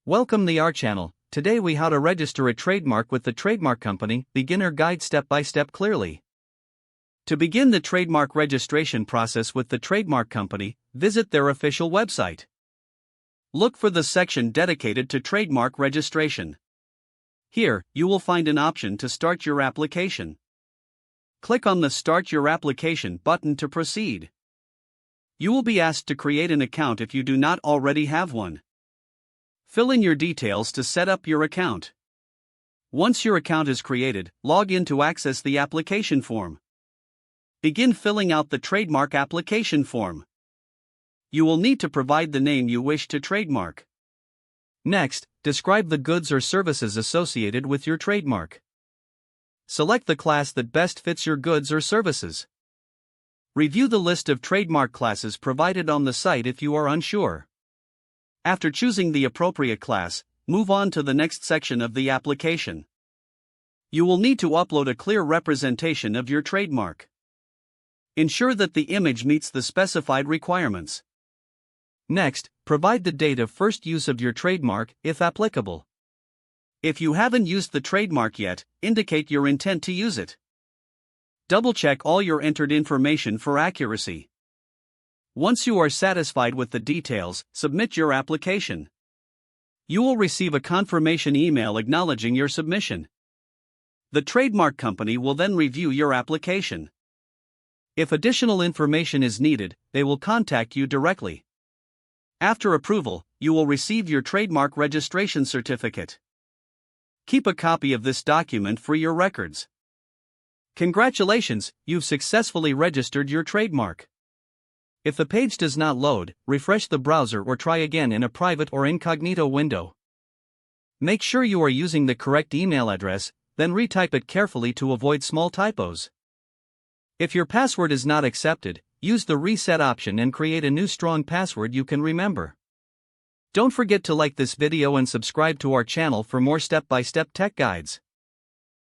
Welcome to our channel. Today we how to register a trademark with the Trademark Company, beginner guide step by step clearly. To begin the trademark registration process with the Trademark Company, visit their official website. Look for the section dedicated to trademark registration. Here, you will find an option to start your application. Click on the Start Your Application button to proceed. You will be asked to create an account if you do not already have one. Fill in your details to set up your account. Once your account is created, log in to access the application form. Begin filling out the trademark application form. You will need to provide the name you wish to trademark. Next, describe the goods or services associated with your trademark. Select the class that best fits your goods or services. Review the list of trademark classes provided on the site if you are unsure. After choosing the appropriate class, move on to the next section of the application. You will need to upload a clear representation of your trademark. Ensure that the image meets the specified requirements. Next, provide the date of first use of your trademark, if applicable. If you haven't used the trademark yet, indicate your intent to use it. Double-check all your entered information for accuracy. Once you are satisfied with the details, submit your application. You will receive a confirmation email acknowledging your submission. The Trademark Company will then review your application. If additional information is needed, they will contact you directly. After approval, you will receive your trademark registration certificate. Keep a copy of this document for your records. Congratulations, you've successfully registered your trademark. If the page does not load, refresh the browser or try again in a private or incognito window. Make sure you are using the correct email address, then retype it carefully to avoid small typos. If your password is not accepted, use the reset option and create a new strong password you can remember. Don't forget to like this video and subscribe to our channel for more step-by-step tech guides.